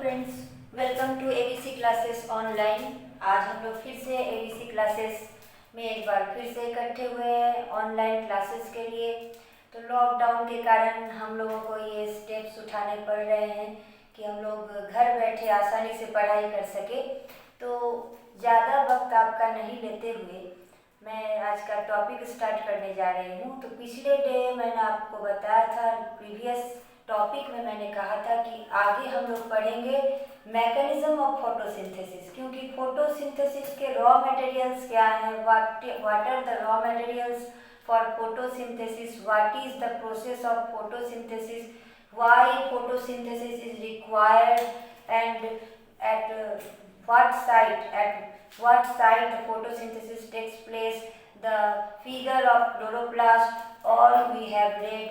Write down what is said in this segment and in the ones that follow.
Friends, welcome to ABC classes online. आज हम लोग फिर से एबीसी क्लासेस में एक बार फिर से इकट्ठे हुए हैं ऑनलाइन क्लासेस के लिए। तो लॉकडाउन के कारण हम लोगों को ये स्टेप्स उठाने पड़ रहे हैं कि हम लोग घर बैठे आसानी से पढ़ाई कर सके। तो ज़्यादा वक्त आपका नहीं लेते हुए मैं आज का टॉपिक स्टार्ट करने जा रही हूँ। तो पिछले डे मैंने आपको बताया था, प्रीवियस टॉपिक में मैंने कहा था कि आगे हम लोग पढ़ेंगे मैकेनिज्म ऑफ फोटोसिंथेसिस, क्योंकि फोटोसिंथेसिस के रॉ मटेरियल्स क्या हैं, what are the raw materials for photosynthesis, what is the process of photosynthesis, why photosynthesis is required, and at what site the photosynthesis takes place, the figure of chloroplast, all we have read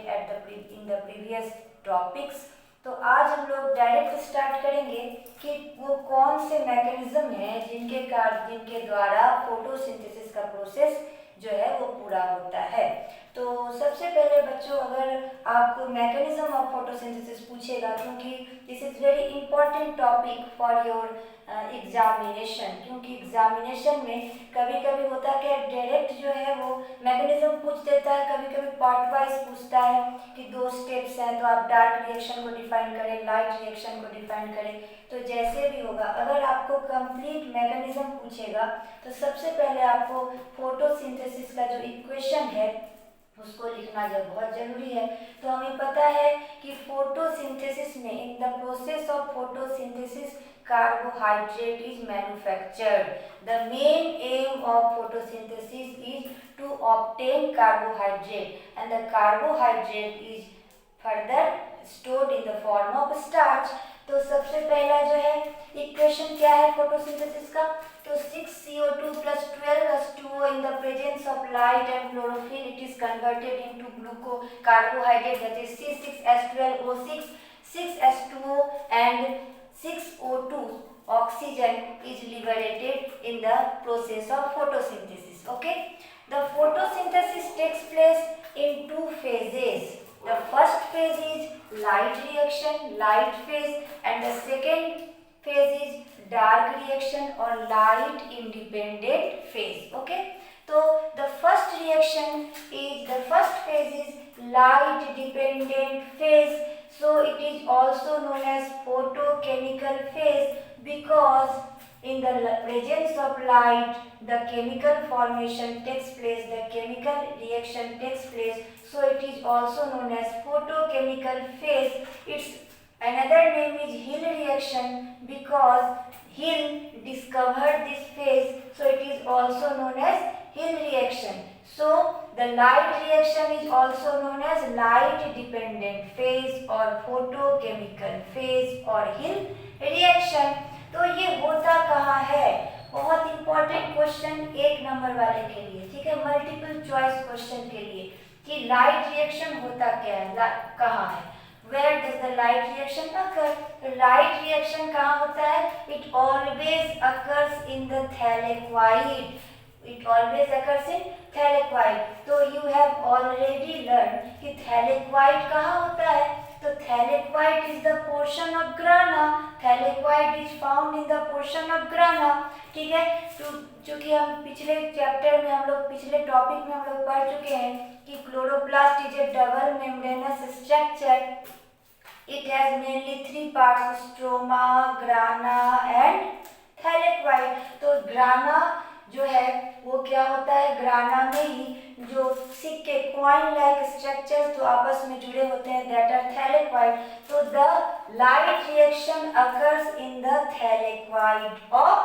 in the previous topics. तो आज हम लोग direct start करेंगे कि वो कौन से mechanism हैं जिनके द्वारा फोटोसिंथेसिस का प्रोसेस जो है वो पूरा होता है। तो सबसे पहले बच्चों, अगर आपको मैकेनिज्म ऑफ फोटोसिंथेसिस पूछेगा, क्योंकि this is very important topic for your examination, क्योंकि एग्जामिनेशन में कभी कभी होता है कि डायरेक्ट जो है वो मैकेनिज्म पूछ देता है, कभी कभी पार्ट वाइज पूछता है कि 2 स्टेप्स हैं तो आप डार्क रिएक्शन को डिफाइन करें, लाइट रिएक्शन को डिफाइन करें। तो जैसे भी होगा, अगर आपको कंप्लीट मैकेनिज्म पूछेगा तो सबसे पहले आपको फोटोसिंथेसिस का जो इक्वेशन है उसको लिखना बहुत जरूरी है। तो हमें पता है कि फोटोसिंथेसिस में, in the process of photosynthesis, carbohydrate is manufactured. The main aim of photosynthesis is to obtain carbohydrate, and the carbohydrate is further stored in the form of starch. तो सबसे पहला जो है इक्वेशन क्या है फोटोसिंथेसिस का, तो 6CO2 plus 12H2O in the presence of light and chlorophyll, it is converted into glucocarbohydrate, that is C6H12O6, 6H2O and 6O2 oxygen is liberated in the process of photosynthesis. Okay, the photosynthesis takes place in 2 phases. The first phase is light reaction, light phase, and the second phase is dark reaction or light independent phase. Okay, so the first phase is light dependent phase. So it is also known as photochemical phase, because in the presence of light the chemical formation takes place, the chemical reaction takes place. So it is also known as photochemical phase. Its another name is Hill reaction, because Hill discovered this phase, so it is also known as Hill reaction. So the light reaction is also known as light dependent phase or photochemical phase or Hill reaction. तो ये होता कहाँ है, बहुत important question 1 number वाले के लिए, ठीक है, मल्टीपल चॉइस क्वेश्चन के लिए, कि लाइट रिएक्शन होता क्या है, कहाँ है, where does the light reaction occur? The light reaction कहाँ होता है? It always occurs in the thylakoid. It always occurs in thylakoid. तो you have already learned कि thylakoid कहाँ होता है? तो thylakoid is the portion of grana. Thylakoid is found in the portion of grana. ठीक है, तो चूंकि हम पिछले चैप्टर में, हम लोग पिछले टॉपिक में हम लोग पढ़ चुके हैं कि chloroplast is A double membranous structure. It has mainly 3 parts, stroma, grana and thylakoid. तो grana जो है वो क्या होता है, ग्राना में ही जो सिक्के, कॉइन लाइक स्ट्रक्चर्स जो आपस में जुड़े होते हैं, दैट आर थैलेक्वाइड. तो the light reaction occurs in the thylakoid of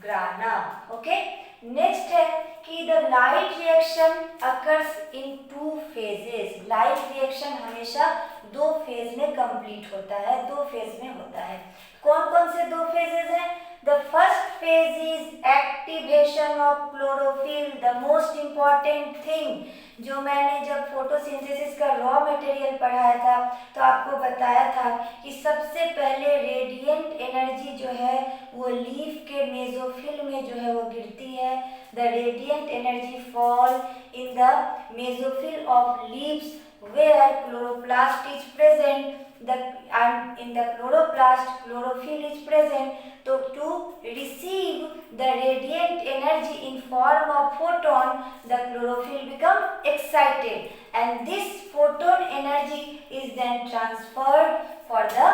ग्राना. Okay, next है कि the light reaction occurs in 2 phases. Light reaction हमेशा 2 फेज में कंप्लीट होता है, 2 फेज में होता है. कौन कौन से 2 फेजेस हैं? The first phase is activation of chlorophyll. The most important thing, जो मैंने जब फोटोसिंथेसिस का रॉ मटेरियल पढ़ाया था तो आपको बताया था कि सबसे पहले रेडिएंट एनर्जी जो है वो लीफ के मेसोफिल में जो है वो गिरती है. The radiant energy fall in the mesophyll of leaves where chloroplast is present. the and in the chloroplast chlorophyll is present. So to receive the radiant energy in form of photon, the chlorophyll become excited and this photon energy is then transferred for the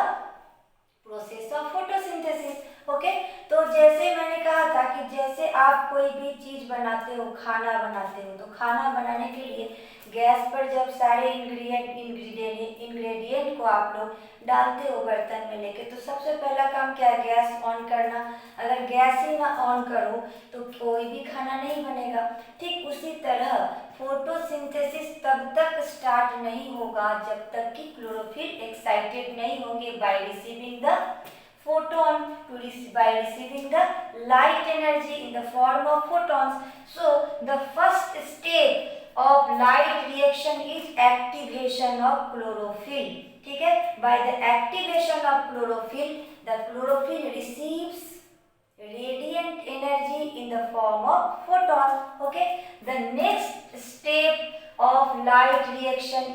process of photosynthesis. Okay, तो जैसे मैंने कहा था कि जैसे आप कोई भी चीज बनाते हो, खाना बनाते हो, तो खाना बनाने के लिए गैस पर जब सारे इंग्रेडिएंट को आप लोग डालते हो बर्तन में लेके, तो सबसे पहला काम क्या है, गैस ऑन करना। अगर गैस ही ना ऑन करो तो कोई भी खाना नहीं बनेगा। ठीक उसी तरह फोटोसिंथेसिस तब तक स्टार्ट नहीं होगा जब तक कि क्लोरोफिल एक्साइटेड नहीं होंगे by receiving the photon by receiving the light energy in the form of photons. So the first step of light reaction is activation of chlorophyll. ठीक है, by the activation of chlorophyll, the chlorophyll receives radiant energy in the form of photon. Okay, the next step of light reaction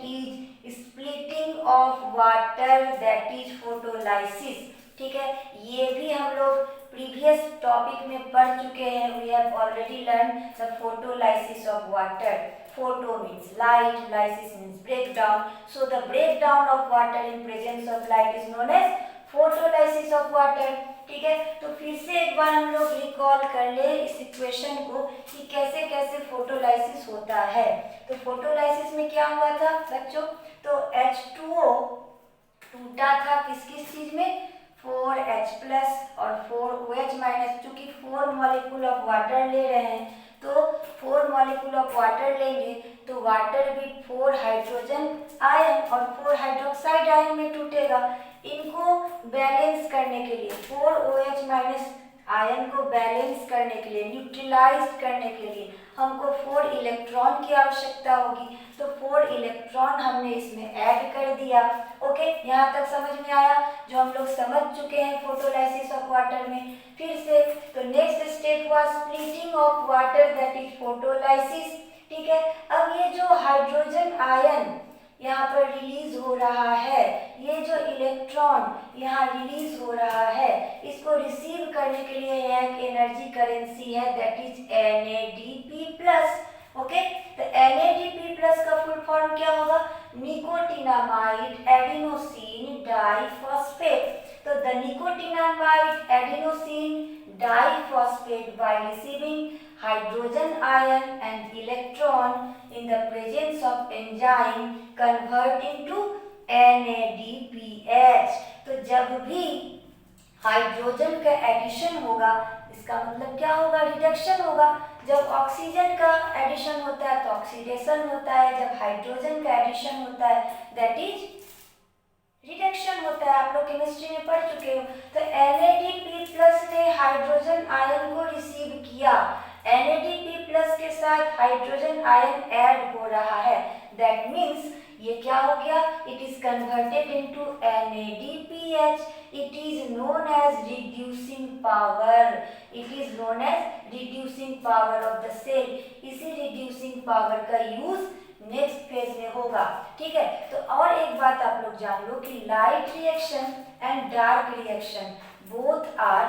is splitting of water, that is photolysis. ठीक है, ये भी हम लोग previous topic में पढ़ चुके हैं। We have already learn the photolysis of water. Photo means light, lysis means break down. So the break down of water in presence of light is known as photolysis of water. ठीक है, तो फिर से एक बार हम लोग recall कर ले इस इक्वेशन को कि कैसे कैसे फोटोलाइसिस होता है। तो फोटोलाइसिस में क्या हुआ था बच्चों, तो H2O टूटा था किस किस चीज में, 4H प्लस और 4OH माइनस। चूंकि 4 मॉलिक्यूल ऑफ वाटर ले रहे हैं तो 4 मॉलिक्यूल ऑफ वाटर लेंगे तो वाटर भी 4 हाइड्रोजन आयन और 4 हाइड्रोक्साइड आयन में टूटेगा। इनको बैलेंस करने के लिए 4OH माइनस आयन को बैलेंस करने के लिए, न्यूट्रलाइज करने के लिए हमको 4 इलेक्ट्रॉन की आवश्यकता होगी। तो 4 इलेक्ट्रॉन हमने इसमें ऐड कर दिया। ओके, यहाँ तक समझ में आया जो हम लोग समझ चुके हैं फोटोलाइसिस ऑफ वाटर में। फिर से तो नेक्स्ट स्टेप हुआ splitting of water, that is photolysis. ठीक है, अब ये जो हाइड्रोजन आयन यहाँ पर रिलीज हो रहा है, ये जो इलेक्ट्रॉन यहाँ रिलीज हो रहा है, इसको रिसीव करने के लिए एक एनर्जी करेंसी है, दैट इज NADP+। ओके, तो NADP+ का फुल फॉर्म क्या होगा, निकोटिनामाइड एडिनोसिन डाइफॉस्फेट। तो the nicotinamide adenosine diphosphate by receiving hydrogen ion and electron in the presence of enzyme convert into NADPH। तो जब भी हाइड्रोजन का एडिशन होगा इसका मतलब क्या होगा, रिडक्शन होगा। जब ऑक्सीजन का एडिशन होता है तो ऑक्सीडेशन होता है, जब हाइड्रोजन का एडिशन होता है दैट इज रिडक्शन होता है। आप लोग केमिस्ट्री में पढ़ चुके हो। तो NADP+ ने हाइड्रोजन आयन को रिसीव किया, NADP+ के साथ हाइड्रोजन आयन ऐड हो रहा है, दैट मीन्स ये क्या हो गया, it is converted into NADPH। It is known as reducing power, it is known as reducing power of the cell. इसी रिड्यूसिंग पावर का यूज नेक्स्ट फेज में होगा। ठीक है, तो और एक बात आप लोग जान लो कि light reaction and dark reaction both are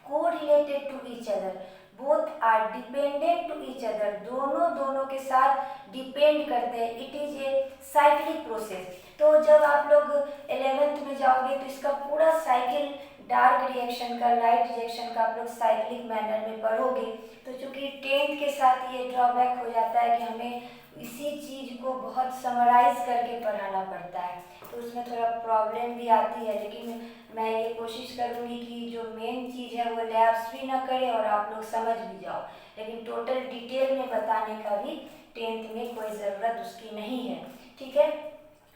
corelated to each other, both are dependent to each other. दोनों के साथ डिपेंड करते हैं। It is a cyclic process. तो जब आप लोग 11th में जाओगे तो इसका पूरा साइकिल, डार्क रिएक्शन का, लाइट रिएक्शन का आप लोग साइक्लिक मैनर में पढ़ोगे। तो चूंकि 10th के साथ ये ड्रॉबैक हो जाता है कि हमें इसी चीज को बहुत समराइज करके पढ़ाना पड़ता है, तो उसमें थोड़ा प्रॉब्लम भी आती है। लेकिन मैं ये कोशिश करूँगी कि जो मेन चीज़ है वो लैब्स भी ना करें और आप लोग समझ भी जाओ। लेकिन टोटल डिटेल में बताने का भी 10th में कोई ज़रूरत उसकी नहीं है। ठीक है,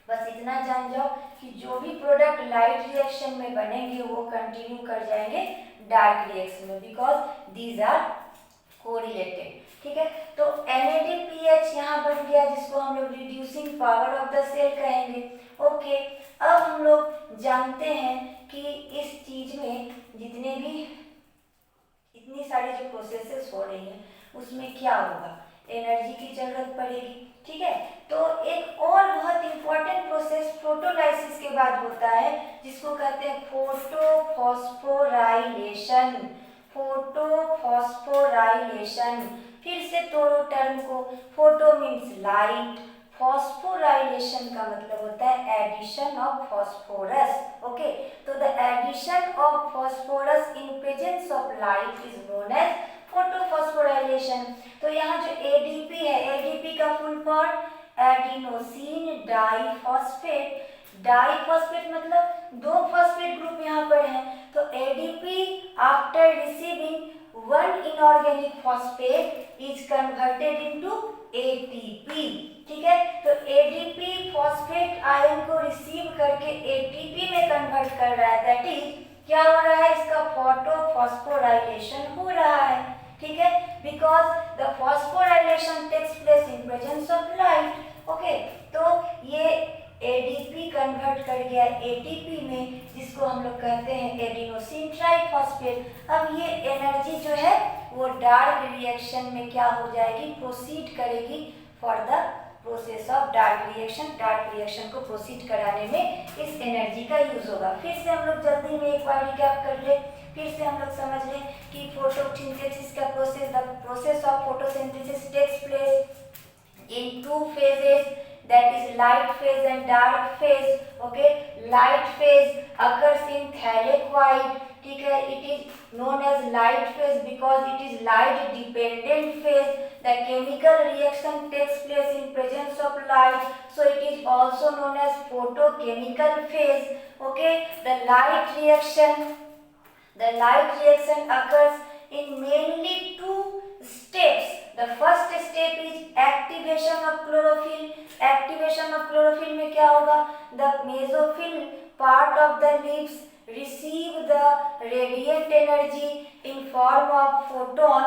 बस इतना जान जाओ कि जो भी प्रोडक्ट लाइट रिएक्शन में बनेंगे वो कंटिन्यू कर जाएंगे डार्क रिएक्शन में, बिकॉज दीज आर कोरिलेटेड। ठीक है, तो NADPH यहाँ बन गया जिसको हम लोग reducing power of the cell कहेंगे। ओके, अब हम लोग जानते हैं कि इस चीज में जितने भी इतनी सारी जो प्रोसेसेस हो रही हैं उसमें क्या होगा, एनर्जी की जरूरत पड़ेगी। ठीक है। तो एक और बहुत इंपॉर्टेंट प्रोसेस फोटोलाइसिस के बाद होता है जिसको कहते हैं फोटोफॉस्फोराइलेशन। फोटोफॉस्फोराइलेशन, फिर से तोड़ो टर्म को। फोटो मीन्स लाइट, फॉस्फोराइलेशन का मतलब होता है एडिशन ऑफ फॉस्फोरस। ओके, तो the addition of phosphorus in presence of light is known as photophosphorylation. तो यहाँ जो एडीपी है, एडीपी का full form adenosine diphosphate. Diphosphate मतलब दो फॉस्फेट ग्रुप यहाँ पर है। तो ADP after receiving one inorganic phosphate is converted into ATP. ठीक है, तो एडीपी फॉस्फेट आयन को रिसीव करके एटीपी में कन्वर्ट कर रहा है। दैट इज क्या हो रहा है, इसका फोटोफॉस्फोराइलेशन हो रहा है। ठीक है, because the phosphorylation takes place in presence of light. Okay, तो ये एडीपी कन्वर्ट कर गया एटीपी में, जिसको हम लोग कहते हैं एडिनोसिन ट्राइफॉस्फेट। अब ये एनर्जी जो है वो डार्क रिएक्शन में क्या हो जाएगी, प्रोसीड करेगी for the process of dark reaction. Dark reaction को प्रोसीड कराने में इस एनर्जी का यूज होगा। फिर से हम लोग जल्दी में एक बार रिकैप कर ले, फिर से हम लोग समझ लें कि फोटोसिंथेसिस का process, the process of photosynthesis takes place in two phases, that is light phase and dark phase. Okay, light phase occurs in thylakoid. ठीक है, it is known as light phase because it is light dependent phase. The chemical reaction takes place in presence of light, so it is also known as photochemical phase. Okay, the light reaction occurs in mainly two steps. The first step is activation of chlorophyll. Activation of chlorophyll में क्या होगा, the mesophyll part of the leaves receive the radiant energy in form of photon.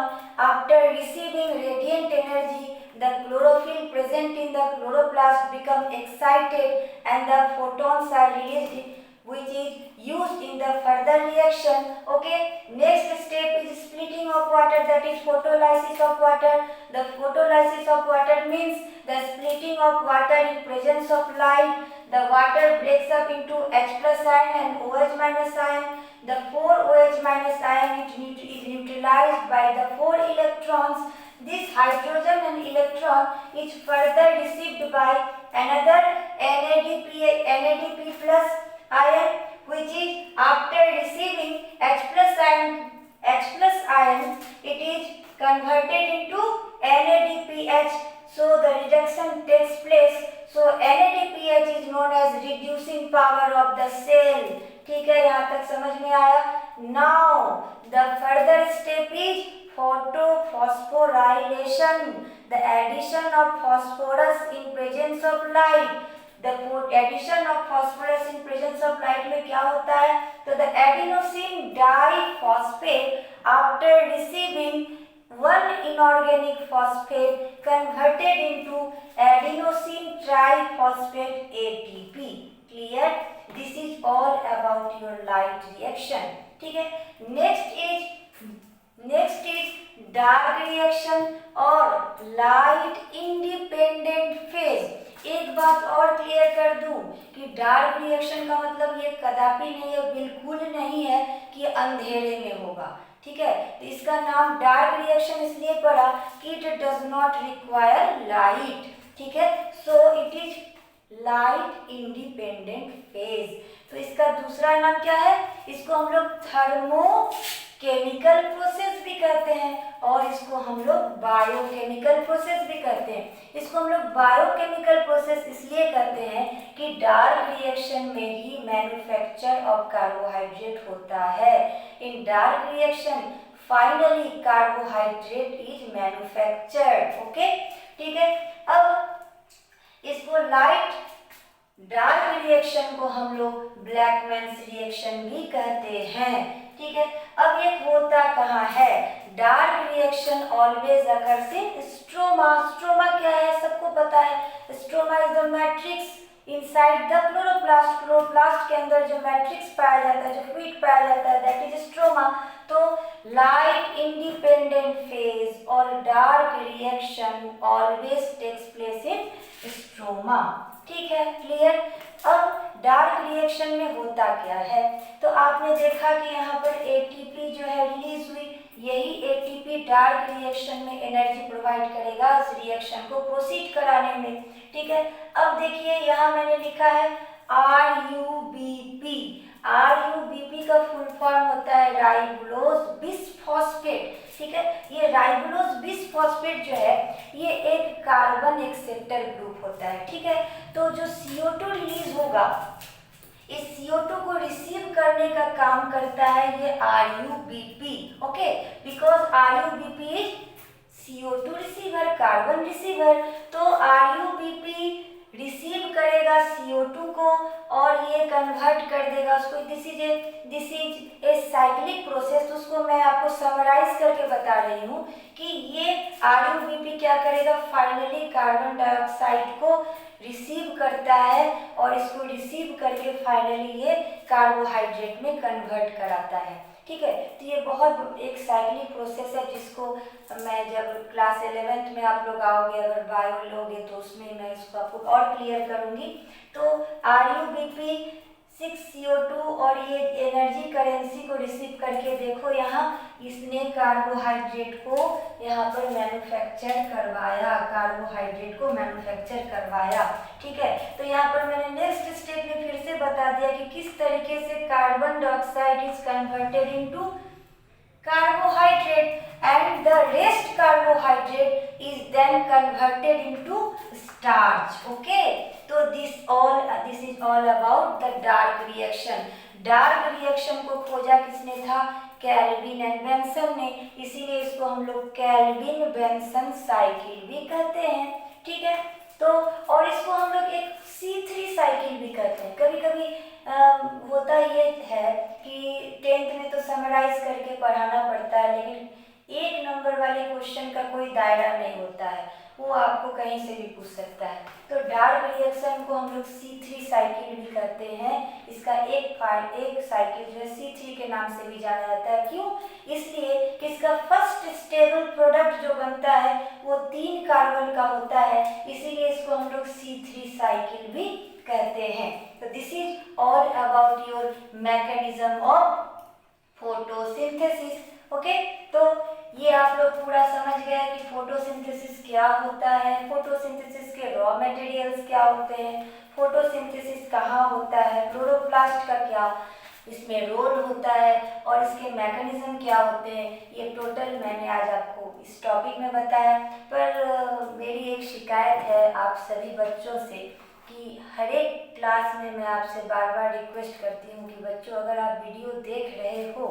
After receiving radiant energy, the chlorophyll present in the chloroplast become excited and the photons are released, which is used in the further reaction. Okay, next step is splitting of water, that is photolysis of water. The photolysis of water means the splitting of water in presence of light. The water breaks up into H plus ion and OH minus ion. The 4 OH minus ion is neutralized by the 4 electrons. This hydrogen and electron is further received by another NADP plus ion, which is after receiving H plus ion, it is converted into NADPH. So the reduction takes place. So NADPH is known as reducing power of the cell. ठीक है, यहाँ तक समझ में आया। Now the further step is photophosphorylation, the addition of phosphorus in presence of light. The addition of phosphorus in presence of light में क्या होता है, तो the adenosine diphosphate after receiving one inorganic phosphate converted into adenosine triphosphate ATP. Clear? This is all about your light reaction. ठीक है, next is dark reaction और light independent phase. एक बात और क्लियर कर दूं कि डार्क रिएक्शन का मतलब ये कदापि नहीं है, बिल्कुल नहीं है कि अंधेरे में होगा। ठीक है, तो इसका नाम डार्क रिएक्शन इसलिए पड़ा कि it does not require light. ठीक है, so it is light independent phase. तो इसका दूसरा नाम क्या है, इसको हम लोग थर्मोकेमिकल प्रोसेस भी कहते हैं और इसको हम लोग बायोकेमिकल प्रोसेस भी कहते हैं। इसको हम लोग बायोकेमिकल प्रोसेस इसलिए कहते हैं कि डार्क रिएक्शन में ही मैन्युफैक्चर ऑफ कार्बोहाइड्रेट होता है। इन dark reaction finally carbohydrate is manufactured. Okay, ठीक है। अब इसको लाइट डार्क रिएक्शन को हम लोग ब्लैकमैन्स रिएक्शन भी कहते हैं। ठीक है, अब ये होता कहाँ है, dark reaction always occurs in stroma. Stroma क्या है, सबको पता है। Stroma is the matrix inside the chloroplast, chloroplast के अंदर जो मैट्रिक्स पाया जाता है, जो फ्लूइड पाया जाता है, दैट इज स्ट्रोमा। तो लाइट इंडिपेंडेंट फेज और dark reaction always takes place in stroma. ठीक है, क्लियर। अब डार्क रिएक्शन में होता क्या है, तो आपने देखा कि यहाँ पर एटीपी जो है रिलीज हुई, यही एटीपी डार्क रिएक्शन में एनर्जी प्रोवाइड करेगा इस रिएक्शन को प्रोसीड कराने में। ठीक है, अब देखिए यहाँ मैंने लिखा है RUBP। RUBP का फुल फॉर्म होता है राइबोलोज बिसफॉस्फेट। ठीक है, ये राइबोलोज बिसफॉस्फेट जो है ये एक कार्बन एक्सेप्टर ग्रुप होता है। ठीक है, तो जो CO2 रिलीज होगा, इस CO2 को रिसीव करने का काम करता है ये RUBP। Okay, because RUBP is CO2 receiver, carbon receiver. तो RUBP रिसीव करेगा CO2 को और ये कन्वर्ट कर देगा उसको। This is a cyclic process. उसको मैं आपको समराइज करके बता रही हूँ कि ये RUBP क्या करेगा, फाइनली कार्बन डाइऑक्साइड को रिसीव करता है और इसको रिसीव करके फाइनली ये कार्बोहाइड्रेट में कन्वर्ट कराता है। ठीक है, तो ये बहुत एक साइक्लिक प्रोसेस है जिसको मैं जब क्लास 11th में आप लोग आओगे, अगर बायो लोगे तो उसमें मैं इसको आपको और क्लियर करूँगी। तो RUBP 6CO2 और ये एनर्जी करेंसी को रिसीव करके देखो यहाँ इसने कार्बोहाइड्रेट को यहाँ पर मैन्युफैक्चर करवाया, कार्बोहाइड्रेट को मैन्युफैक्चर करवाया। ठीक है, तो यहाँ पर मैंने नेक्स्ट स्टेप में फिर से बता दिया कि किस तरीके से carbon dioxide is converted into carbohydrate and the rest carbohydrate is then converted into starch. Okay, so this is all about the dark reaction. Dark reaction को खोजा किसने था, कैल्विन एंड बेंसन ने, इसीलिए इसको हम लोग कैल्विन बेंसन साइकिल भी कहते हैं। ठीक है, तो और इसको हम लोग एक C3 साइकिल भी कहते हैं। कभी कभी होता ये है कि 10th में तो समराइज करके पढ़ाना पड़ता है, लेकिन 1 नंबर वाले क्वेश्चन का कोई दायरा नहीं होता है, वो आपको कहीं से भी पूछ सकता है। तो डार्क रिएक्शन को हम लोग C3 साइकिल भी कहते हैं। इसका एक साइकिल जो है C3 के नाम से भी जाना जाता है। क्यों? इसलिए कि इसका फर्स्ट स्टेबल प्रोडक्ट जो बनता है वो 3 कार्बन का होता है, इसीलिए इसको हम लोग C3 साइकिल भी कहते हैं। तो this is all about your mechanism of photosynthesis. Okay, तो ये आप लोग पूरा समझ गए कि फोटोसिंथेसिस क्या होता है, फोटोसिंथेसिस के रॉ मटेरियल्स क्या होते हैं, फोटोसिंथेसिस कहाँ होता है, क्लोरोप्लास्ट का क्या इसमें रोल होता है और इसके मैकेनिज्म क्या होते हैं, ये टोटल मैंने आज आपको इस टॉपिक में बताया। पर मेरी एक शिकायत है आप सभी बच्चों से कि हर एक क्लास में मैं आपसे बार बार रिक्वेस्ट करती हूँ कि बच्चों अगर आप वीडियो देख रहे हो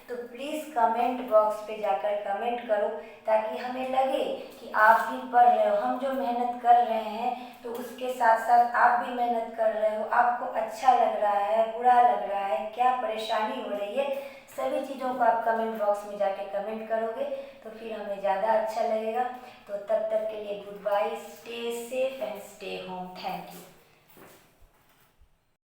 तो प्लीज़ कमेंट बॉक्स पे जाकर कमेंट करो, ताकि हमें लगे कि आप भी पढ़ रहे हो। हम जो मेहनत कर रहे हैं तो उसके साथ साथ आप भी मेहनत कर रहे हो, आपको अच्छा लग रहा है, बुरा लग रहा है, क्या परेशानी हो रही है, सभी चीज़ों को आप कमेंट बॉक्स में जाके कमेंट करोगे तो फिर हमें ज़्यादा अच्छा लगेगा। तो तब तक के लिए goodbye, stay safe and stay home. Thank you.